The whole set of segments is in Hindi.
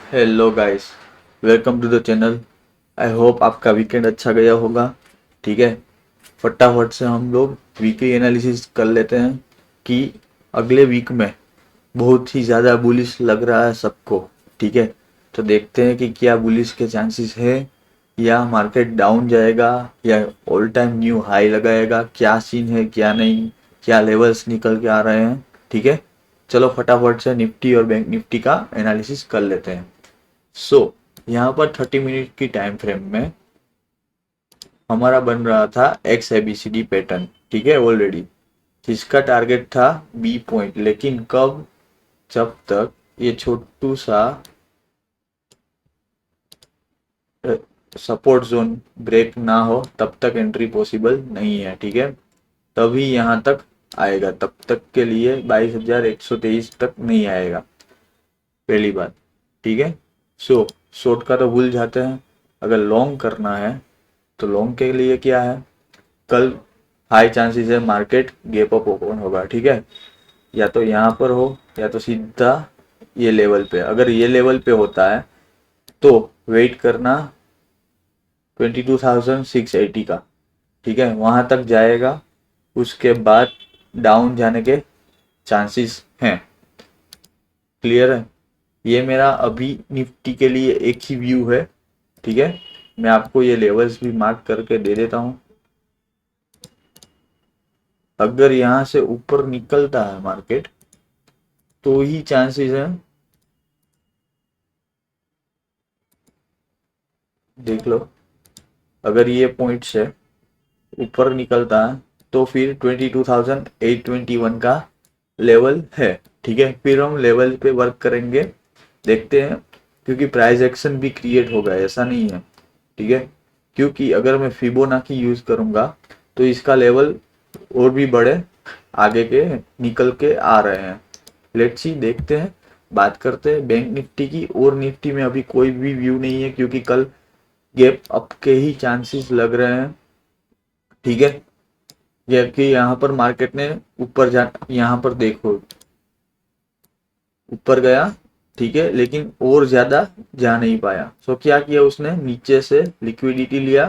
Hello guys, welcome to the channel. I hope आपका वीकेंड अच्छा गया होगा। ठीक है, फटाफट से हम लोग वीकली एनालिसिस कर लेते हैं कि अगले वीक में बहुत ही ज़्यादा बुलिश लग रहा है सबको। ठीक है, तो देखते हैं कि क्या बुलिश के चांसेस है या मार्केट डाउन जाएगा या ऑल टाइम न्यू हाई लगाएगा। क्या सीन है क्या नहीं, क्या लेवल्स निकल के आ रहे हैं। ठीक है, चलो फटाफट से निफ्टी और बैंक निफ्टी का एनालिसिस कर लेते हैं। यहाँ पर 30 मिनट की टाइम फ्रेम में हमारा बन रहा था एक्स एबीसीडी पैटर्न। ठीक है, ऑलरेडी जिसका टारगेट था बी पॉइंट, लेकिन कब? जब तक ये छोटू सा सपोर्ट जोन ब्रेक ना हो तब तक एंट्री पॉसिबल नहीं है। ठीक है, तभी यहाँ तक आएगा, तब तक के लिए 22,123 तक नहीं आएगा, पहली बात। ठीक है, शॉर्ट का तो भूल जाते हैं। अगर लॉन्ग करना है तो लॉन्ग के लिए क्या है, कल हाई चांसेस है मार्केट गैप अप ओपन होगा। ठीक है, या तो यहाँ पर हो या तो सीधा ये लेवल पे। अगर ये लेवल पे होता है तो वेट करना 22,680 का। ठीक है, वहां तक जाएगा, उसके बाद डाउन जाने के चांसेस हैं। क्लियर है? ये मेरा अभी निफ्टी के लिए एक ही व्यू है। ठीक है, मैं आपको ये लेवल्स भी मार्क करके दे देता हूँ। अगर यहाँ से ऊपर निकलता है मार्केट तो ही चांसेस है, देख लो। अगर ये पॉइंट से ऊपर निकलता है तो फिर 22,821 का लेवल है। ठीक है, फिर हम लेवल पे वर्क करेंगे, देखते हैं। क्योंकि प्राइस एक्शन भी क्रिएट होगा, ऐसा नहीं है। ठीक है, क्योंकि अगर मैं फिबोनाची यूज करूंगा तो इसका लेवल और भी बड़े आगे के निकल के आ रहे हैं। लेट्स सी, देखते हैं। बात करते हैं बैंक निफ्टी की। और निफ्टी में अभी कोई भी व्यू नहीं है क्योंकि कल गैप अप के ही चांसेस लग रहे हैं। ठीक है, जबकि यहाँ पर मार्केट ने ऊपर जा, यहाँ पर देखो ऊपर गया। ठीक है, लेकिन और ज्यादा जा नहीं पाया। क्या किया उसने, नीचे से लिक्विडिटी लिया,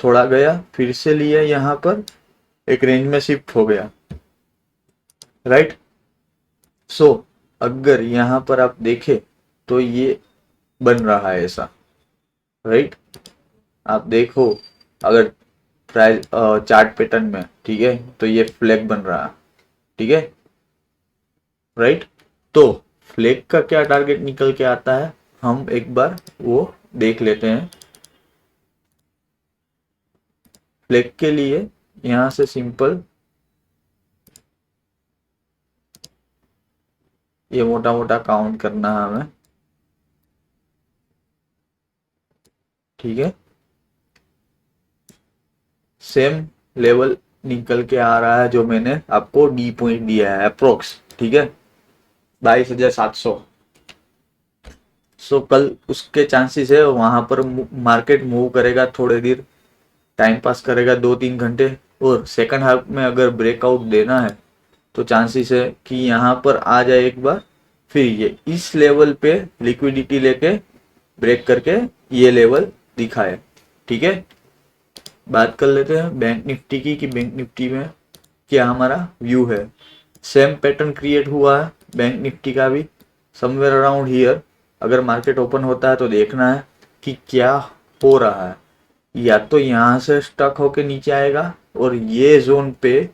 थोड़ा गया, फिर से लिया, यहाँ पर एक रेंज में शिफ्ट हो गया। राइट। सो अगर यहाँ पर आप देखें तो ये बन रहा है ऐसा। राइट, आप देखो, अगर प्राइस चार्ट पैटर्न में, ठीक है, तो ये फ्लैग बन रहा है। ठीक है, राइट। तो फ्लैग का क्या टारगेट निकल के आता है, हम एक बार वो देख लेते हैं। फ्लैग के लिए यहां से सिंपल ये मोटा मोटा काउंट करना है हमें। ठीक है, सेम लेवल निकल के आ रहा है जो मैंने आपको डी पॉइंट दिया है अप्रोक्स। ठीक है, 22,700। कल उसके चांसेस है वहां पर मार्केट मूव करेगा, थोड़ी देर टाइम पास करेगा, 2-3 घंटे। और सेकंड हाफ में अगर ब्रेकआउट देना है तो चांसेस है कि यहाँ पर आ जाए एक बार, फिर ये इस लेवल पे लिक्विडिटी लेके ब्रेक करके ये लेवल दिखाए। ठीक है, बात कर लेते हैं बैंक निफ्टी की कि बैंक निफ्टी में क्या हमारा व्यू है। सेम पैटर्न क्रिएट हुआ है बैंक निफ्टी का भी, समवेयर अराउंड हियर। अगर मार्केट ओपन होता है तो देखना है कि क्या हो रहा है। या तो यहाँ से स्टक होके नीचे आएगा और ये जोन पे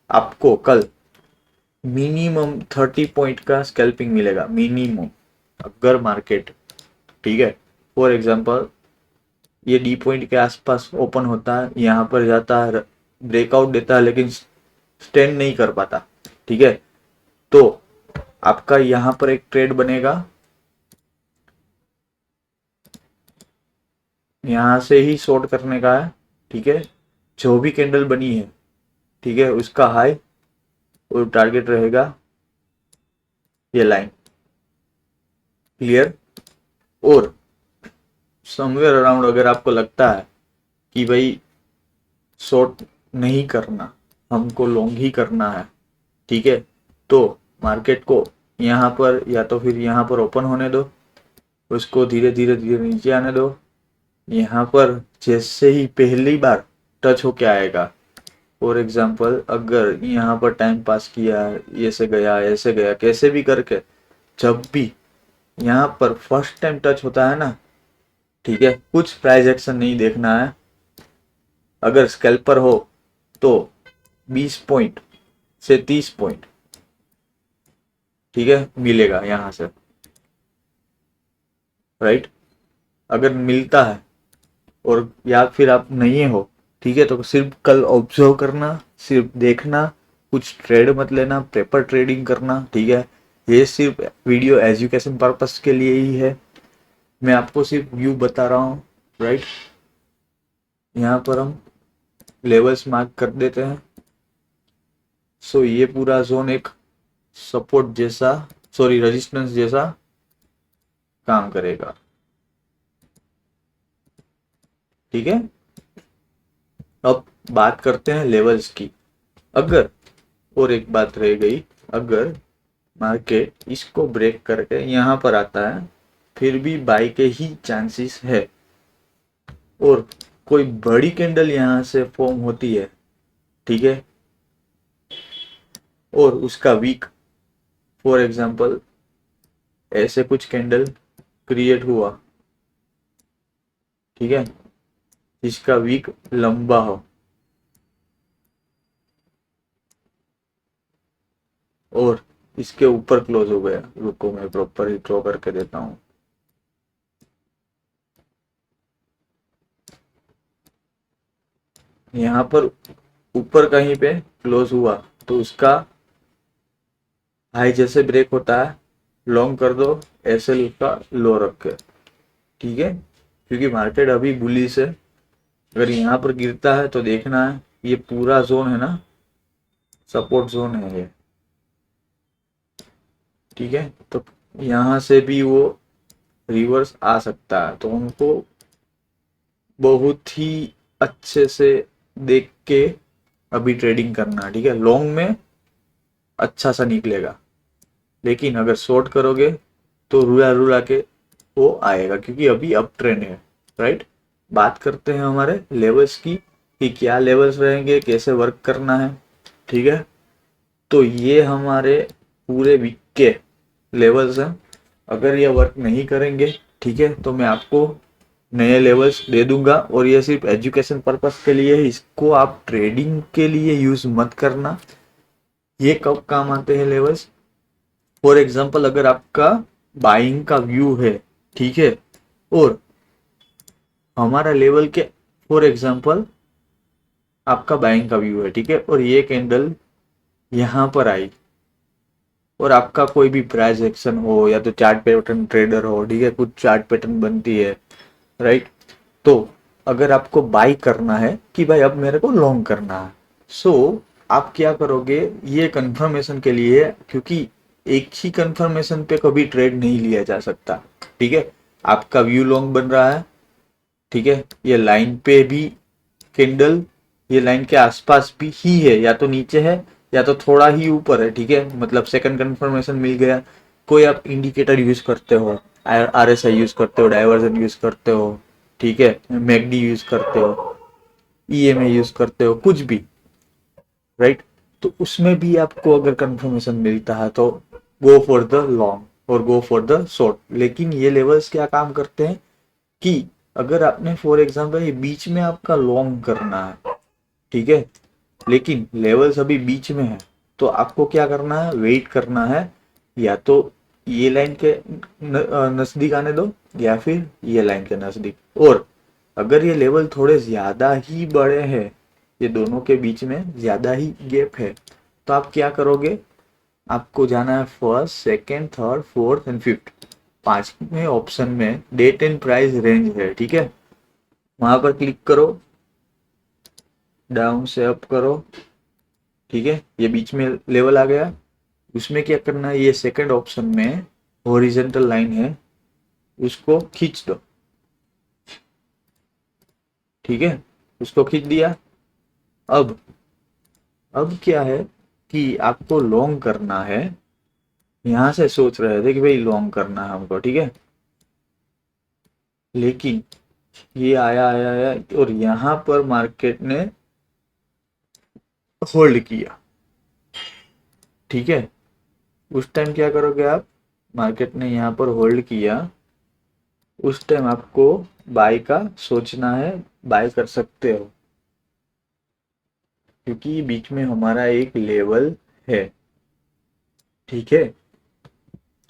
आपको कल मिनिमम 30 पॉइंट का स्कैल्पिंग मिलेगा, मिनिमम। अगर मार्केट, ठीक है, फॉर एग्जांपल ये डी पॉइंट के आसपास ओपन होता है, यहाँ पर जाता है, ब्रेकआउट देता है, लेकिन स्टैंड नहीं कर पाता। ठीक है, तो आपका यहाँ पर एक ट्रेड बनेगा, यहाँ से ही शॉर्ट करने का है। ठीक है, जो भी कैंडल बनी है, ठीक है, उसका हाई और टारगेट रहेगा ये लाइन। क्लियर? और समवेयर अराउंड अगर आपको लगता है कि भाई शॉर्ट नहीं करना, हमको लॉन्ग ही करना है, ठीक है, तो मार्केट को यहाँ पर या तो फिर यहाँ पर ओपन होने दो। उसको धीरे धीरे धीरे नीचे आने दो। यहाँ पर जैसे ही पहली बार टच होके आएगा, फॉर एग्जाम्पल अगर यहाँ पर टाइम पास किया, ऐसे गया कैसे भी करके, जब भी यहाँ पर फर्स्ट टाइम टच होता है ना, ठीक है, कुछ प्राइस एक्शन नहीं देखना है। अगर स्कैल्पर हो तो 20 पॉइंट से 30 पॉइंट, ठीक है, मिलेगा यहाँ से, राइट। अगर मिलता है और या फिर आप नहीं हो, ठीक है, तो सिर्फ कल ऑब्जर्व करना, सिर्फ देखना, कुछ ट्रेड मत लेना, पेपर ट्रेडिंग करना, ठीक है। ये सिर्फ वीडियो एजुकेशन पर्पस के लिए ही है, मैं आपको सिर्फ व्यू बता रहा हूँ, राइट। यहाँ पर हम लेवल्स मार्क कर देते हैं। सो ये पूरा जोन एक सपोर्ट जैसा, सॉरी रेजिस्टेंस जैसा काम करेगा, ठीक है। अब बात करते हैं लेवल्स की। अगर, और एक बात रह गई, अगर मार्केट इसको ब्रेक करके यहाँ पर आता है, फिर भी बाई के ही चांसेस है, और कोई बड़ी कैंडल यहाँ से फॉर्म होती है, ठीक है, और उसका वीक, फॉर एग्जांपल ऐसे कुछ कैंडल क्रिएट हुआ, ठीक है, जिसका वीक लंबा हो और इसके ऊपर क्लोज हो गया, रुको मैं प्रॉपर ही ड्रॉ करके देता हूं। यहाँ पर ऊपर कहीं पे क्लोज हुआ तो उसका हाई जैसे ब्रेक होता है, लॉन्ग कर दो, ऐसे उसका लो रख के, ठीक है, क्योंकि मार्केट अभी बुलिश है। अगर यहाँ पर गिरता है तो देखना है, ये पूरा जोन है ना, सपोर्ट जोन है ये, ठीक है। तो यहाँ से भी वो रिवर्स आ सकता है, तो उनको बहुत ही अच्छे से देख के अभी ट्रेडिंग करना, ठीक है। लॉन्ग में अच्छा सा निकलेगा, लेकिन अगर शॉर्ट करोगे तो रुला रुला के वो आएगा, क्योंकि अभी अप ट्रेंड है, राइट। बात करते हैं हमारे लेवल्स की, कि क्या लेवल्स रहेंगे, कैसे वर्क करना है, ठीक है। तो ये हमारे पूरे वीक के लेवल्स हैं। अगर ये वर्क नहीं करेंगे, ठीक है, तो मैं आपको नए लेवल्स दे दूंगा, और ये सिर्फ एजुकेशन पर्पस के लिए है, इसको आप ट्रेडिंग के लिए यूज मत करना। ये कब काम आते हैं लेवल्स, फॉर एग्जांपल अगर आपका बाइंग का व्यू है, ठीक है, और हमारा लेवल के, फॉर एग्जांपल आपका बाइंग का व्यू है, ठीक है, और ये कैंडल यहाँ पर आई, और आपका कोई भी प्राइस एक्शन हो या तो चार्ट पैटर्न ट्रेडर हो, ठीक है, कुछ चार्ट पैटर्न बनती है, राइट। तो अगर आपको बाई करना है कि भाई अब मेरे को लॉन्ग करना है, सो आप क्या करोगे, ये कंफर्मेशन के लिए, क्योंकि एक ही कंफर्मेशन पे कभी ट्रेड नहीं लिया जा सकता, ठीक है। आपका व्यू लॉन्ग बन रहा है, ठीक है, ये लाइन पे भी कैंडल, ये लाइन के आसपास भी ही है, या तो नीचे है या तो थोड़ा ही ऊपर है, ठीक है, मतलब सेकंड कंफर्मेशन मिल गया। कोई आप इंडिकेटर यूज करते हो, आरएसआई यूज करते हो, डाइवर्जन यूज करते हो, ठीक है, मैकडी यूज करते हो, ईएमए यूज करते हो, कुछ भी, राइट। तो उसमें भी आपको अगर कंफर्मेशन मिलता है तो गो फॉर द लॉन्ग और गो फॉर द शॉर्ट। लेकिन ये लेवल्स क्या काम करते हैं कि अगर आपने फॉर एग्जांपल ये बीच में आपका लॉन्ग करना है, ठीक है, लेकिन लेवल्स अभी बीच में है, तो आपको क्या करना है, वेट करना है, या तो ये लाइन के नजदीक आने दो, या फिर ये लाइन के नजदीक। और अगर ये लेवल थोड़े ज्यादा ही बड़े हैं, ये दोनों के बीच में ज्यादा ही गैप है, तो आप क्या करोगे, आपको जाना है first, second, third, fourth and fifth, पांचवें ऑप्शन में डेट एंड प्राइस रेंज है, ठीक है, वहां पर क्लिक करो, डाउन से अप करो, ठीक है, ये बीच में लेवल आ गया। उसमें क्या करना है, ये सेकंड ऑप्शन में हॉरिजॉन्टल लाइन है, उसको खींच दो, ठीक है, उसको खींच दिया। अब अब क्या है कि आपको लॉन्ग करना है, यहां से सोच रहे थे कि भाई लॉन्ग करना है हमको, ठीक है, लेकिन ये आया आया आया और यहाँ पर मार्केट ने होल्ड किया। ठीक है, उस टाइम क्या करोगे आप, मार्केट ने यहाँ पर होल्ड किया, उस टाइम आपको बाय का सोचना है, बाय कर सकते हो क्योंकि बीच में हमारा एक लेवल है। ठीक है,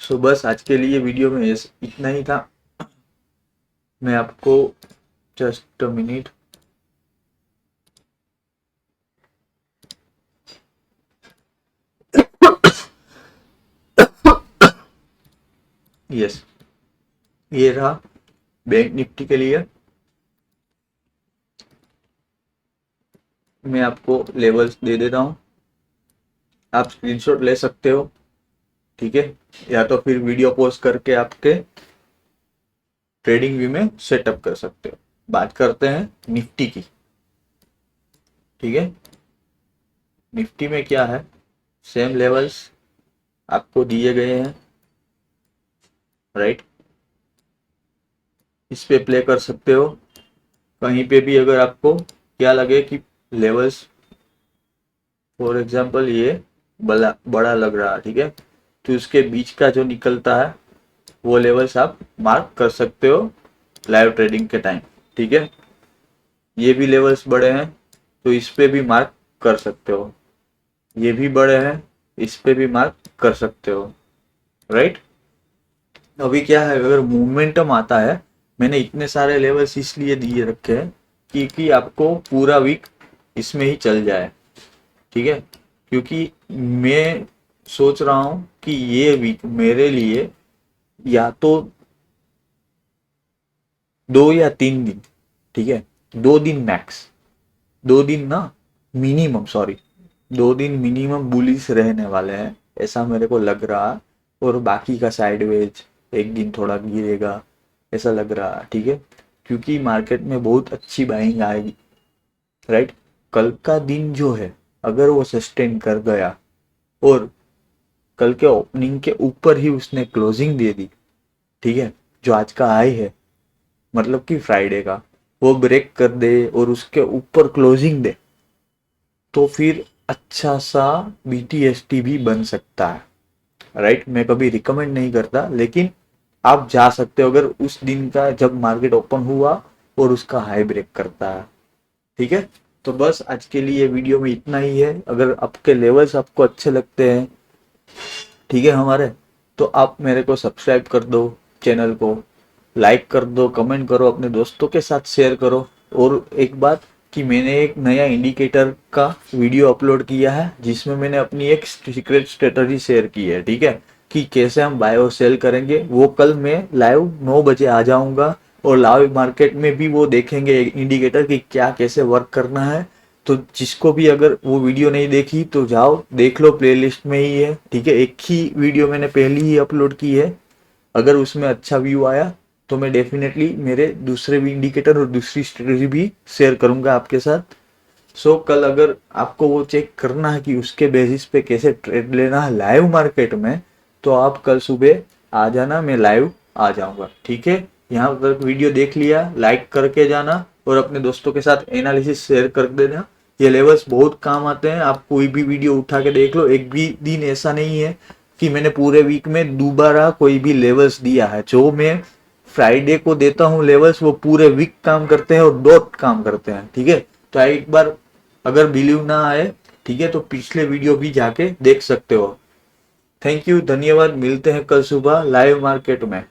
सो बस आज के लिए वीडियो में इतना ही था। मैं आपको जस्ट अ मिनट, यस, ये रहा बैंक निफ्टी के लिए। मैं आपको लेवल्स दे देता हूँ, आप स्क्रीनशॉट ले सकते हो। ठीक है, या तो फिर वीडियो पॉज करके आपके ट्रेडिंग व्यू में सेटअप कर सकते हो। बात करते हैं निफ्टी की। ठीक है, निफ्टी में क्या है, सेम लेवल्स आपको दिए गए हैं, राइट। इस पे प्ले कर सकते हो। कहीं पे भी अगर आपको क्या लगे कि लेवल्स, फॉर एग्जांपल ये बड़ा बड़ा लग रहा है, ठीक है, तो उसके बीच का जो निकलता है वो लेवल्स आप मार्क कर सकते हो लाइव ट्रेडिंग के टाइम। ठीक है, ये भी लेवल्स बड़े हैं तो इस पे भी मार्क कर सकते हो, ये भी बड़े हैं, इस पे भी मार्क कर सकते हो, राइट। अभी क्या है, अगर मोमेंटम आता है, मैंने इतने सारे लेवल्स इसलिए दिए रखे हैं कि आपको पूरा वीक इसमें ही चल जाए। ठीक है, क्योंकि मैं सोच रहा हूं कि ये वीक मेरे लिए या तो 2 या 3 दिन, ठीक है, 2 दिन मैक्स, 2 दिन ना, मिनिमम, सॉरी, 2 दिन मिनिमम बुलिश रहने वाले हैं, ऐसा मेरे को लग रहा। और बाकी का साइडवेज, एक दिन थोड़ा गिरेगा ऐसा लग रहा। ठीक है, क्योंकि मार्केट में बहुत अच्छी बाइंग आएगी, राइट। कल का दिन जो है अगर वो सस्टेन कर गया और कल के ओपनिंग के ऊपर ही उसने क्लोजिंग दे दी, ठीक है, जो आज का हाई है, मतलब कि फ्राइडे का, वो ब्रेक कर दे और उसके ऊपर क्लोजिंग दे, तो फिर अच्छा सा BTST भी बन सकता है, राइट। मैं कभी रिकमेंड नहीं करता, लेकिन आप जा सकते हो अगर उस दिन का जब मार्केट ओपन हुआ और उसका हाई ब्रेक करता है। ठीक है, तो बस आज के लिए वीडियो में इतना ही है। अगर आपके लेवल्स आपको अच्छे लगते हैं, ठीक है हमारे, तो आप मेरे को सब्सक्राइब कर दो, चैनल को लाइक कर दो, कमेंट करो, अपने दोस्तों के साथ शेयर करो। और एक बात कि मैंने एक नया इंडिकेटर का वीडियो अपलोड किया है जिसमें मैंने अपनी एक सीक्रेट स्ट्रेटजी शेयर की है, ठीक है, कि कैसे हम बाय और सेल करेंगे। वो कल मैं लाइव 9 बजे आ जाऊंगा और लाइव मार्केट में भी वो देखेंगे इंडिकेटर कि क्या कैसे वर्क करना है। तो जिसको भी अगर वो वीडियो नहीं देखी तो जाओ देख लो, प्लेलिस्ट में ही है। ठीक है, एक ही वीडियो मैंने पहली ही अपलोड की है। अगर उसमें अच्छा व्यू आया तो मैं डेफिनेटली मेरे दूसरे भी इंडिकेटर और दूसरी स्ट्रेटजी भी शेयर करूंगा आपके साथ। सो कल अगर आपको वो चेक करना है कि उसके बेसिस पे कैसे ट्रेड लेना है लाइव मार्केट में, तो आप कल सुबह आ जाना, मैं लाइव आ जाऊंगा। ठीक है, यहाँ तक वीडियो देख लिया, लाइक करके जाना और अपने दोस्तों के साथ एनालिसिस शेयर कर देना। ये लेवल्स बहुत काम आते हैं, आप कोई भी वीडियो उठा के देख लो, एक भी दिन ऐसा नहीं है कि मैंने पूरे वीक में दोबारा कोई भी लेवल्स दिया है। जो मैं फ्राइडे को देता हूँ लेवल्स, वो पूरे वीक काम करते हैं और डॉट काम करते हैं। ठीक है, तो एक बार अगर बिलीव ना आए, ठीक है, तो पिछले वीडियो भी जाके देख सकते हो। थैंक यू, धन्यवाद, मिलते हैं कल सुबह लाइव मार्केट में।